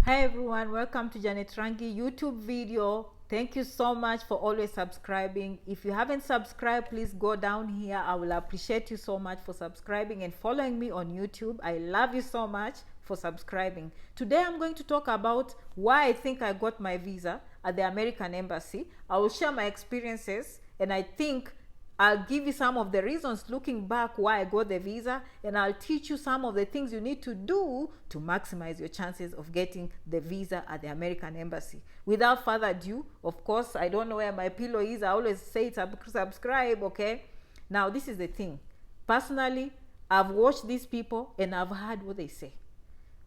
Hi everyone, welcome to Janet Rangi YouTube video. Thank you so much for always subscribing. If you haven't subscribed, please go down here. I will appreciate you so much for subscribing and following me on YouTube. I love you so much for subscribing. Today I'm going to talk about why I think I got my visa at the American Embassy. I will share my experiences, and I think I'll give you some of the reasons looking back why I got the visa, and I'll teach you some of the things you need to do to maximize your chances of getting the visa at the American Embassy. Without further ado, of course, I don't know where my pillow is. I always say subscribe, okay? Now, this is the thing. Personally, I've watched these people and I've heard what they say.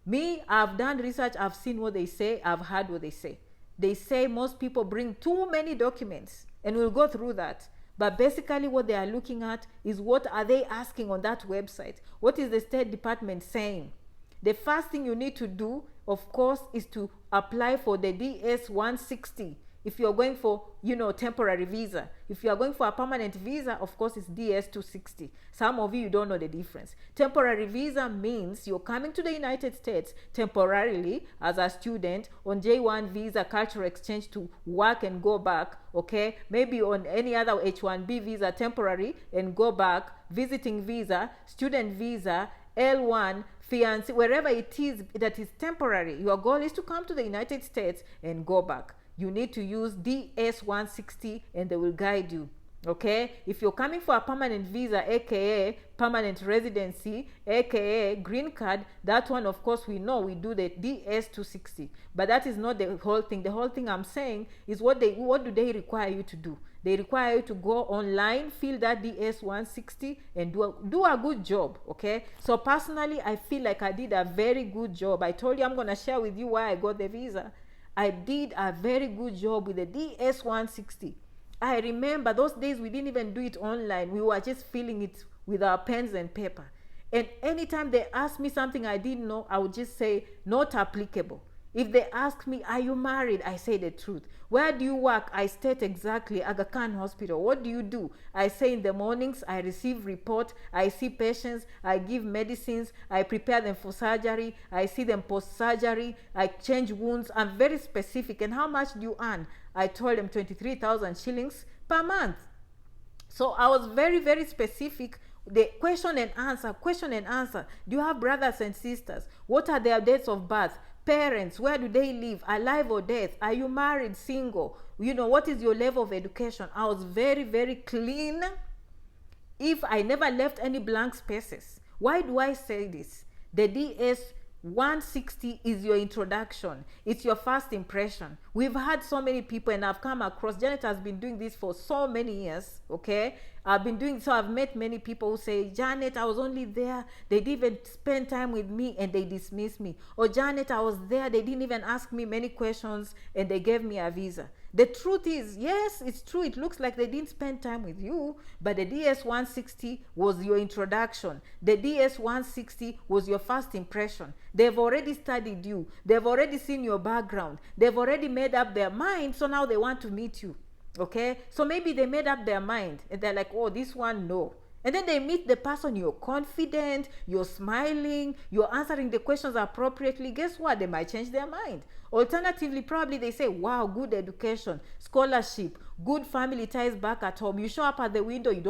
Me, I've done research, I've seen what they say, I've heard what they say. They say most people bring too many documents, and we'll go through that. But basically what they are looking at is what are they asking on that website? What is the State Department saying? The first thing you need to do, of course, is to apply for the DS-160. If you're going for, temporary visa. If you are going for a permanent visa, of course, it's DS-260. Some of you don't know the difference. Temporary visa means you're coming to the United States temporarily as a student on J1 visa, cultural exchange, to work and go back, okay? Maybe on any other H1B visa, temporary and go back, visiting visa, student visa, L1, fiancé, wherever it is that is temporary. Your goal is to come to the United States and go back. You need to use DS-160 and they will guide you, okay? If you're coming for a permanent visa, aka permanent residency, aka green card, that one, of course, we know we do the DS-260, but that is not the whole thing. The whole thing I'm saying is what do they require you to do? They require you to go online, fill that DS-160 and do a good job, okay? So personally, I feel like I did a very good job. I told you I'm going to share with you why I got the visa. I did a very good job with the DS-160. I remember those days we didn't even do it online. We were just filling it with our pens and paper. And anytime they asked me something I didn't know, I would just say, not applicable. If they ask me, are you married? I say the truth. Where do you work? I state exactly, Aga Khan Hospital. What do you do? I say in the mornings, I receive report, I see patients, I give medicines, I prepare them for surgery, I see them post-surgery, I change wounds. I'm very specific. And how much do you earn? I told them 23,000 shillings per month. So I was very, very specific. The question and answer. Do you have brothers and sisters? What are their dates of birth? Parents, where do they live? Alive or dead? Are you married, single? What is your level of education? I was very, very clean. If I never left any blank spaces. Why do I say this? The DS-160 is your introduction. It's your first impression. We've had so many people, and I've come across, Janet has been doing this for so many years, okay? I've met many people who say, Janet, I was only there, they didn't even spend time with me and they dismissed me. Or Janet, I was there, they didn't even ask me many questions and they gave me a visa. The truth is, yes, it's true, it looks like they didn't spend time with you, but the DS-160 was your introduction. The DS-160 was your first impression. They've already studied you, they've already seen your background, they've already made up their mind, so now they want to meet you. Okay, so maybe they made up their mind and they're like, oh, this one, no. And then they meet the person, you're confident, you're smiling, you're answering the questions appropriately. Guess what? They might change their mind. Alternatively, probably they say, wow, good education, scholarship, good family ties back at home. You show up at the window, you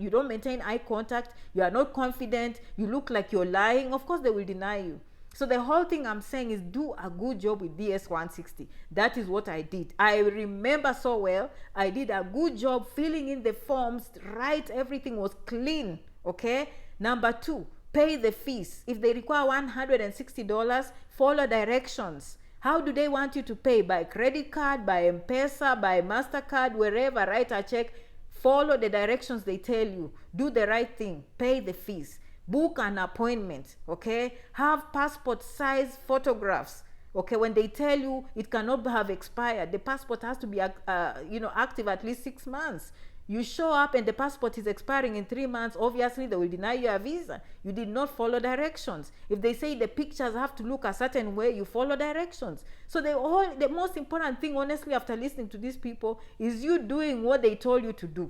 don't maintain eye contact, you are not confident, you look like you're lying. Of course, they will deny you. So the whole thing I'm saying is do a good job with DS-160. That is what I did. I remember so well. I did a good job filling in the forms, right? Everything was clean, okay? Number 2, pay the fees. If they require $160, follow directions. How do they want you to pay? By credit card, by M-Pesa, by MasterCard, wherever, write a check. Follow the directions they tell you. Do the right thing. Pay the fees. Book an appointment, okay? Have passport size photographs, okay? When they tell you it cannot have expired, the passport has to be active at least 6 months. You show up and the passport is expiring in 3 months, obviously they will deny you a visa. You did not follow directions. If they say the pictures have to look a certain way, you follow directions. So the most important thing, honestly, after listening to these people, is you doing what they told you to do.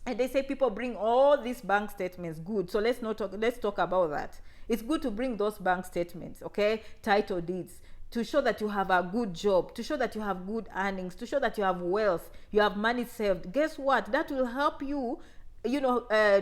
And they say people bring all these bank statements. Good. So let's talk about that. It's good to bring those bank statements, okay? Title deeds, to show that you have a good job, to show that you have good earnings, to show that you have wealth, you have money saved. Guess what? That will help you,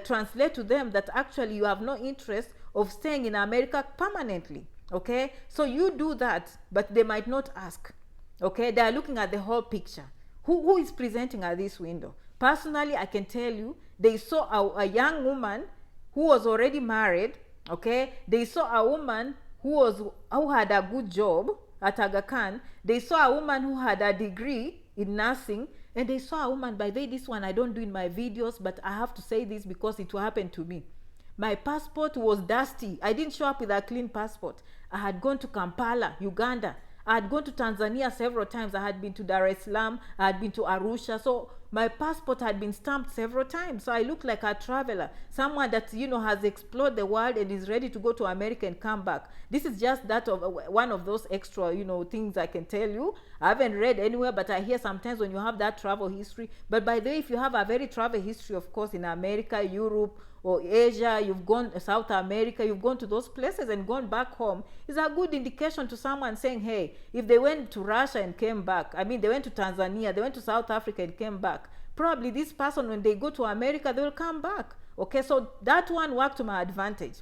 translate to them that actually you have no interest of staying in America permanently. Okay, so you do that, but they might not ask. Okay, they are looking at the whole picture. Who is presenting at this window? Personally, I can tell you, they saw a young woman who was already married. Okay, they saw a woman who had a good job at Aga Khan. They saw a woman who had a degree in nursing, and they saw a woman, by the way, this one I don't do in my videos, but I have to say this because it will happen to me. My passport was dusty. I didn't show up with a clean passport. I had gone to Kampala, Uganda. I had gone to Tanzania several times. I had been to Dar es Salaam. I had been to Arusha. So my passport had been stamped several times. So I looked like a traveler, someone that, has explored the world and is ready to go to America and come back. This is just that of one of those extra, things I can tell you. I haven't read anywhere, but I hear sometimes when you have that travel history. But by the way, if you have a very travel history, of course, in America, Europe, or Asia, you've gone to South America, you've gone to those places and gone back home, is a good indication to someone saying, hey, if they went to Russia and came back, they went to Tanzania, they went to South Africa and came back, probably this person, when they go to America, they will come back. Okay, so that one worked to my advantage.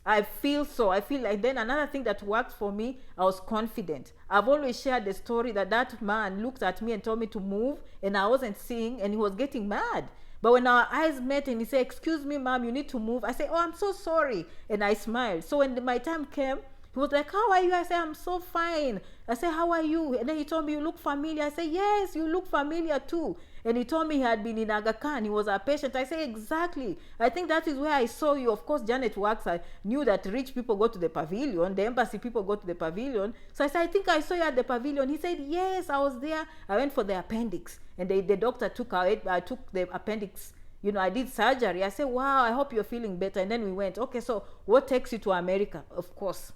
I feel like. Then another thing that worked for me, I was confident. I've always shared the story that man looked at me and told me to move, and I wasn't seeing, and he was getting mad. But when our eyes met and he said, excuse me, ma'am, you need to move. I said, oh, I'm so sorry. And I smiled. So when my time came, he was like, how are you? I said, I'm so fine. I said, how are you? And then he told me, you look familiar. I said, yes, you look familiar too. And he told me he had been in Aga Khan. He was a patient. I said, exactly. I think that is where I saw you. Of course, Janet works. I knew that rich people go to the pavilion. The embassy people go to the pavilion. So I said, I think I saw you at the pavilion. He said, yes, I was there. I went for the appendix. And the doctor took the appendix. I did surgery. I said, wow, I hope you're feeling better. And then we went, okay, so what takes you to America? Of course.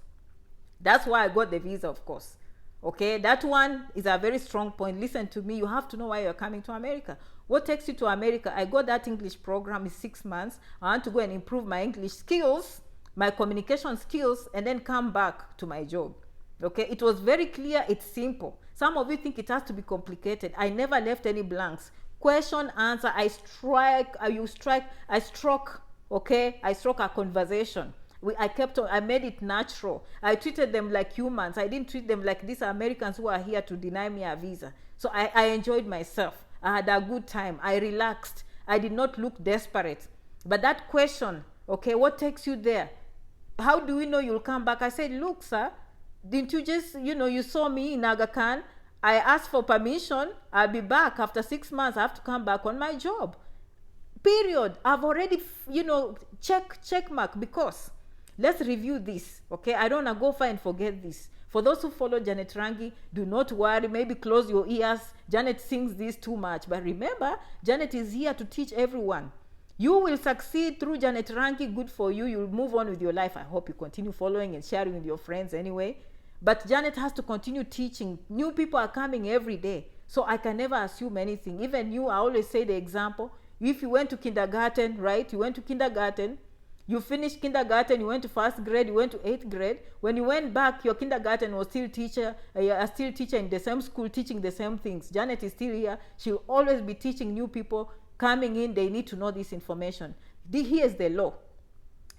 That's why I got the visa, of course. Okay, that one is a very strong point. Listen to me. You have to know why you're coming to America. What takes you to America? I got that English program in 6 months. I want to go and improve my English skills, my communication skills, and then come back to my job. Okay, it was very clear. It's simple. Some of you think it has to be complicated. I never left any blanks. Question, answer. I struck. Okay, I struck a conversation. I made it natural. I treated them like humans. I didn't treat them like these Americans who are here to deny me a visa. So I enjoyed myself. I had a good time. I relaxed. I did not look desperate. But that question, okay, what takes you there? How do we know you'll come back? I said, look, sir, didn't you just, you saw me in Aga Khan. I asked for permission. I'll be back after 6 months. I have to come back on my job. Period. I've already, check mark, because let's review this. Okay, I don't want to go far and forget this. For those who follow Janet Rangi, do not worry. Maybe close your ears. Janet sings this too much. But remember, Janet is here to teach everyone. You will succeed through Janet Rangi. Good for you. You'll move on with your life. I hope you continue following and sharing with your friends anyway. But Janet has to continue teaching. New people are coming every day. So I can never assume anything. Even you, I always say the example. If you went to kindergarten, right? You went to kindergarten. You finished kindergarten, you went to first grade, you went to 8th grade. When you went back, your kindergarten was still teacher. You are still teacher in the same school, teaching the same things. Janet is still here. She'll always be teaching new people coming in. They need to know this information. Here's the law.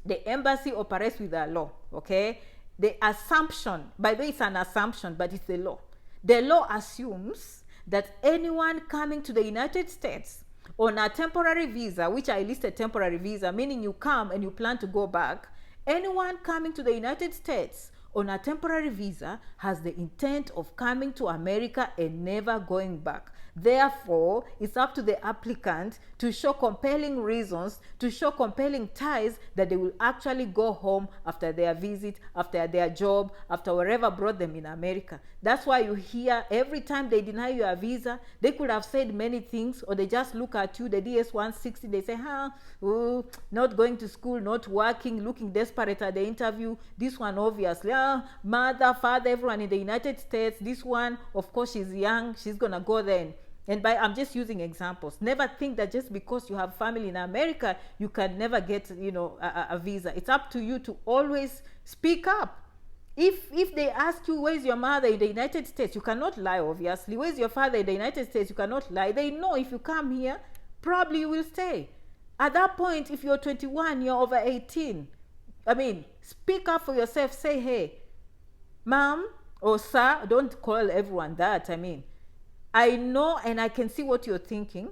The embassy operates with the law, okay? The assumption, by the way, it's an assumption, but it's the law. The law assumes that anyone coming to the United States on a temporary visa, which I listed temporary visa, meaning you come and you plan to go back, anyone coming to the United States on a temporary visa has the intent of coming to America and never going back. Therefore, it's up to the applicant to show compelling reasons, to show compelling ties that they will actually go home after their visit, after their job, after wherever brought them in America. That's why you hear every time they deny you a visa, they could have said many things, or they just look at you, the DS-160, they say, not going to school, not working, looking desperate at the interview. This one, obviously, mother, father, everyone in the United States. This one, of course, she's young, she's going to go there. And I'm just using examples. Never think that just because you have family in America, you can never get, a visa. It's up to you to always speak up. If they ask you, where's your mother in the United States, you cannot lie, obviously. Where's your father in the United States, you cannot lie. They know if you come here, probably you will stay. At that point, if you're 21, you're over 18, I mean, speak up for yourself. Say, hey, mom or sir, don't call everyone that. I mean, I know and I can see what you're thinking,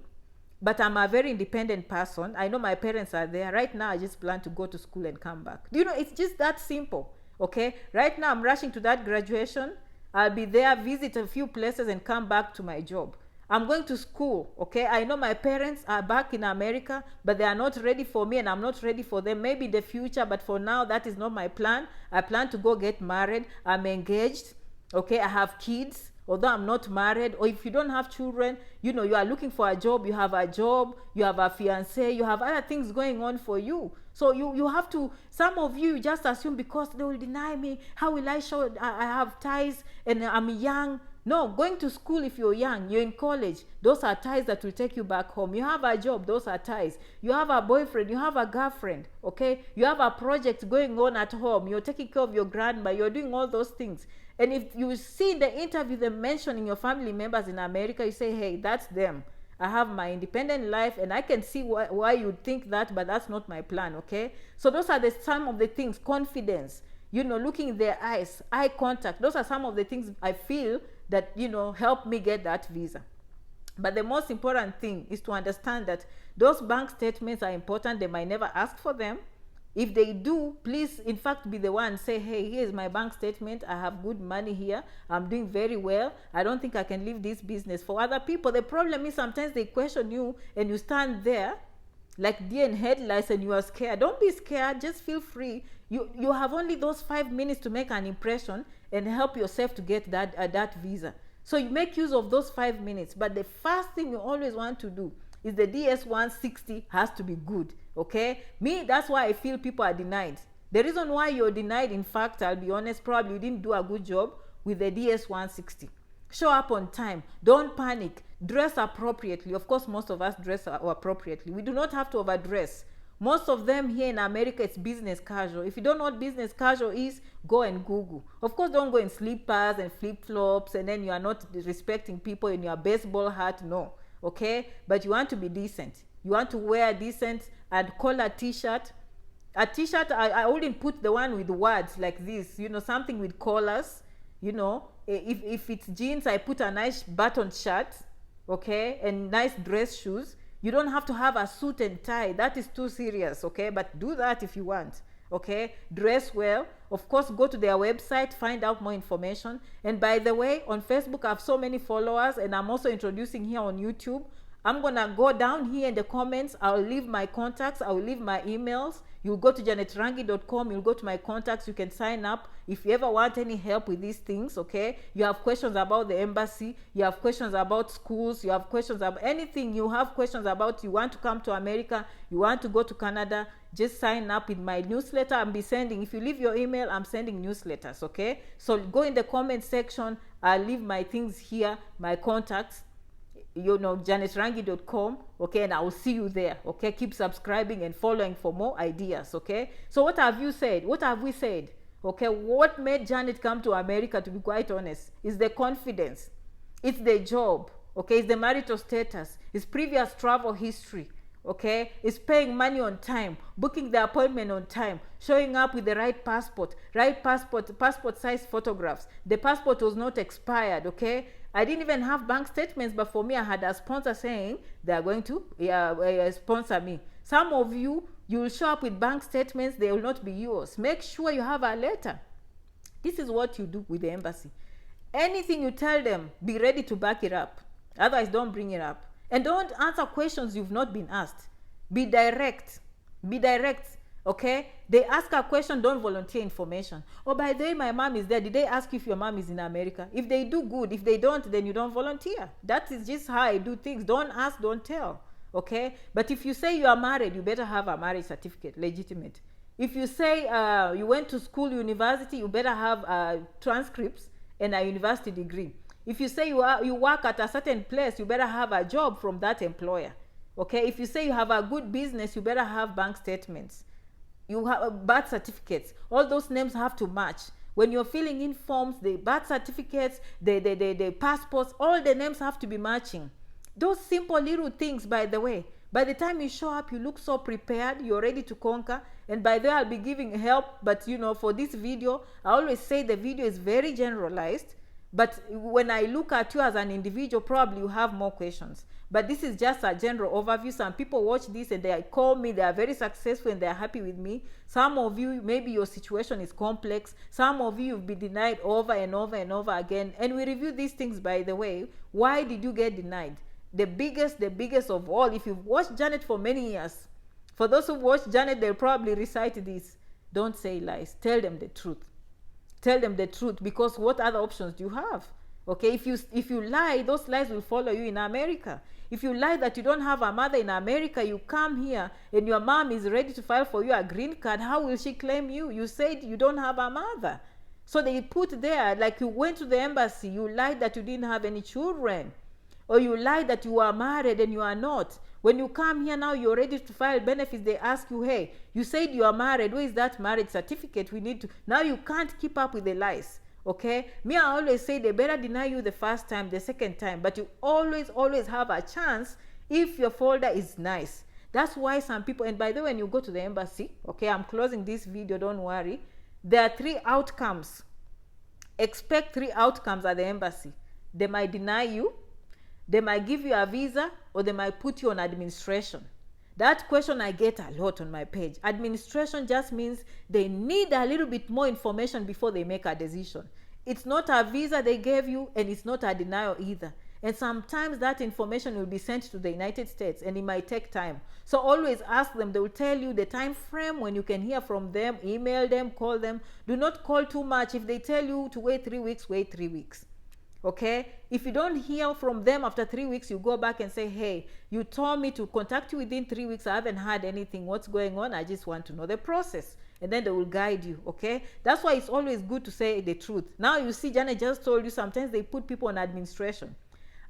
but I'm a very independent person. I know my parents are there. Right now, I just plan to go to school and come back. Do you know, it's just that simple, okay? Right now, I'm rushing to that graduation. I'll be there, visit a few places, and come back to my job. I'm going to school, okay? I know my parents are back in America, but they are not ready for me, and I'm not ready for them. Maybe in the future, but for now, that is not my plan. I plan to go get married. I'm engaged, okay? I have kids. Although I'm not married, or if you don't have children, you know, you are looking for a job, you have a job, you have a fiance, you have other things going on for you. So you have to, some of you just assume because they will deny me, how will I show I have ties and I'm young? No, going to school if you're young, you're in college, those are ties that will take you back home. You have a job, those are ties. You have a boyfriend, you have a girlfriend, okay? You have a project going on at home, you're taking care of your grandma, you're doing all those things. And if you see in the interview them mentioning your family members in America, you say, hey, that's them. I have my independent life, and I can see why you think that, but that's not my plan, okay? So those are some of the things. Confidence, you know, looking in their eyes, eye contact. Those are some of the things I feel that, you know, help me get that visa. But the most important thing is to understand that those bank statements are important. They might never ask for them. If they do, please, in fact, be the one, say, hey, here's my bank statement. I have good money here. I'm doing very well. I don't think I can leave this business for other people. The problem is sometimes they question you and you stand there like deer in headlights and you are scared. Don't be scared. Just feel free. You have only those 5 minutes to make an impression and help yourself to get that visa. So you make use of those 5 minutes. But the first thing you always want to do is the DS-160 has to be good, okay? Me, that's why I feel people are denied. The reason why you're denied, in fact, I'll be honest, probably you didn't do a good job with the DS-160. Show up on time. Don't panic. Dress appropriately. Of course, most of us dress appropriately. We do not have to overdress. Most of them here in America, it's business casual. If you don't know what business casual is, go and Google. Of course, don't go in slippers and flip-flops and then you are not respecting people in your baseball hat. No. Okay, but you want to be decent. You want to wear decent and collar t-shirt. A t-shirt, I wouldn't put the one with words like this, you know, something with collars, you know. If it's jeans, I put a nice button shirt, okay, and nice dress shoes. You don't have to have a suit and tie. That is too serious, okay, but do that if you want. Okay, dress well. Of course, go to their website, find out more information. And by the way, on Facebook, I have so many followers, and I'm also introducing here on YouTube. I'm gonna go down here in the comments. I'll leave my contacts. I'll leave my emails. You'll go to janetrangi.com. You'll go to my contacts. You can sign up if you ever want any help with these things. Okay, you have questions about the embassy, you have questions about schools, you have questions about anything you have questions about. You want to come to America, you want to go to Canada, just sign up in my newsletter. I'll be sending, if you leave your email, I'm sending newsletters. Okay, so go in the comment section. I'll leave my things here, my contacts, you know, janetrangi.com. Okay, and I will see you there. Okay, keep subscribing and following for more ideas. Okay, so what have you said? What have we said? Okay, what made Janet come to America, to be quite honest, is the confidence. It's the job. Okay, it's the marital status, it's previous travel history. Okay, it's paying money on time, booking the appointment on time, showing up with the right passport size photographs. The passport was not expired. Okay, I didn't even have bank statements, but for me, I had a sponsor saying they are going to sponsor me. Some of you, you will show up with bank statements, they will not be yours. Make sure you have a letter. This is what you do with the embassy. Anything you tell them, be ready to back it up. Otherwise, don't bring it up. And don't answer questions you've not been asked. Be direct. Be direct. Okay? They ask a question, don't volunteer information. Oh, by the way, my mom is there. Did they ask if your mom is in America? If they do, good. If they don't, then you don't volunteer. That is just how I do things. Don't ask, don't tell. Okay? But if you say you are married, you better have a marriage certificate, legitimate. If you say you went to school, university, you better have transcripts and a university degree. If you say you work at a certain place, you better have a job from that employer. Okay? If you say you have a good business, you better have bank statements. You have birth certificates. All those names have to match. When you're filling in forms, the birth certificates, the passports, all the names have to be matching. Those simple little things, by the way, by the time you show up, you look so prepared, you're ready to conquer. And by the way, I'll be giving help, but for this video, I always say the video is very generalized. But when I look at you as an individual, probably you have more questions. But this is just a general overview. Some people watch this and they call me, they are very successful and they are happy with me. Some of you, maybe your situation is complex. Some of you, you've been denied over and over and over again. And we review these things, by the way. Why did you get denied? The biggest of all, if you've watched Janet for many years, for those who watched Janet, they'll probably recite this. Don't say lies. Tell them the truth. Tell them the truth, because what other options do you have? Okay, if you lie, those lies will follow you in America. If you lie that you don't have a mother in America, you come here and your mom is ready to file for you a green card, how will she claim you? You said you don't have a mother. So they put there, like you went to the embassy, you lied that you didn't have any children. Or you lied that you are married and you are not. When you come here now, you're ready to file benefits, they ask you, hey, you said you are married, where is that marriage certificate? We need to, now you can't keep up with the lies. Okay, me, I always say they better deny you the first time, the second time, but you always have a chance if your folder is nice. That's why some people, and by the way, when you go to the embassy, okay, I'm closing this video, don't worry, there are 3 outcomes. Expect 3 outcomes at the embassy. They might deny you, they might give you a visa, or they might put you on administration. That question I get a lot on my page. Administration just means they need a little bit more information before they make a decision. It's not a visa they gave you, and it's not a denial either. And sometimes that information will be sent to the United States, and it might take time. So always ask them. They will tell you the time frame when you can hear from them. Email them, call them. Do not call too much. If they tell you to wait 3 weeks, wait 3 weeks. Okay, if you don't hear from them after 3 weeks, you go back and say, hey, you told me to contact you within 3 weeks. I haven't heard anything. What's going on? I just want to know the process. And then they will guide you. Okay, that's why it's always good to say the truth. Now you see, Janet just told you sometimes they put people on administration.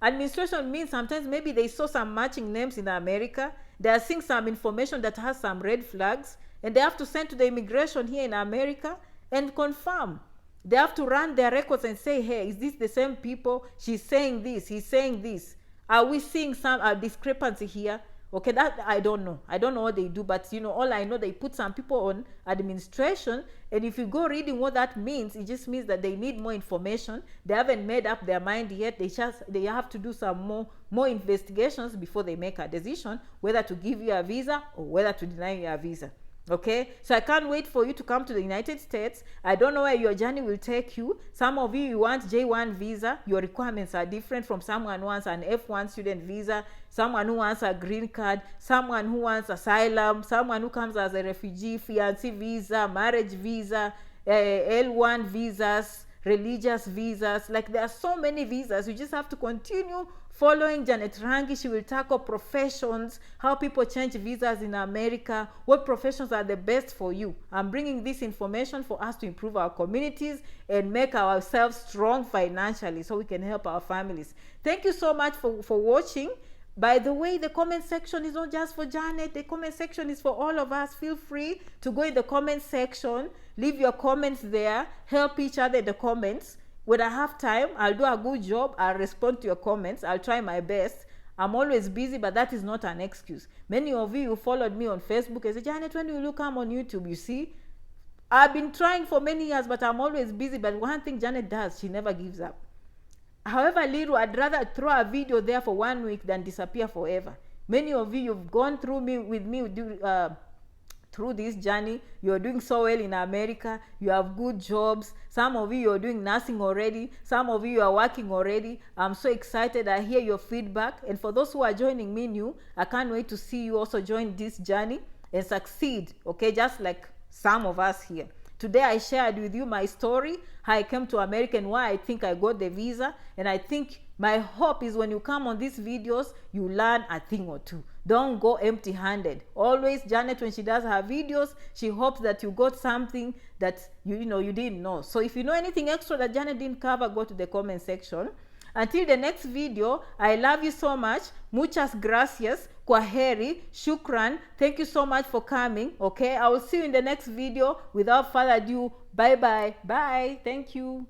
Administration means sometimes maybe they saw some matching names in America. They are seeing some information that has some red flags, and they have to send to the immigration here in America and confirm. They have to run their records and say, hey, is this the same people? She's saying this, he's saying this. Are we seeing some discrepancy here? Okay, that I don't know. I don't know what they do, but all I know, they put some people on administration, and if you go reading what that means, it just means that they need more information. They haven't made up their mind yet. They have to do some more investigations before they make a decision whether to give you a visa or whether to deny you a visa. Okay, so I can't wait for you to come to the United States. I don't know where your journey will take you. Some of you want J1 visa. Your requirements are different from someone who wants an F1 student visa, someone who wants a green card, someone who wants asylum, someone who comes as a refugee, fiancé visa, marriage visa, L1 visas, religious visas. Like, there are so many visas. You just have to continue following Janet Rangi. She will tackle professions, how people change visas in America, what professions are the best for you. I'm bringing this information for us to improve our communities and make ourselves strong financially so we can help our families. Thank you so much for watching. By the way, the comment section is not just for Janet. The comment section is for all of us. Feel free to go in the comment section, leave your comments there, help each other in the comments. When I have time, I'll do a good job. I'll respond to your comments. I'll try my best. I'm always busy, but that is not an excuse. Many of you who followed me on Facebook and say, Janet, when will you come on YouTube? You see, I've been trying for many years, but I'm always busy. But one thing Janet does, she never gives up. However little, I'd rather throw a video there for 1 week than disappear forever. Many of you, you've gone through through this journey. You're doing so well in America. You have good jobs. Some of you, you're doing nursing already. Some of you are working already. I'm so excited. I hear your feedback. And for those who are joining me new, I can't wait to see you also join this journey and succeed. Okay, just like some of us here. Today I shared with you my story, how I came to America and why I think I got the visa. And I think my hope is when you come on these videos, you learn a thing or two. Don't go empty-handed. Always, Janet, when she does her videos, she hopes that you got something that you didn't know. So if you know anything extra that Janet didn't cover, go to the comment section. Until the next video, I love you so much. Muchas gracias. Kwaheri. Shukran. Thank you so much for coming. Okay, I will see you in the next video. Without further ado, Bye bye. Bye. Thank you.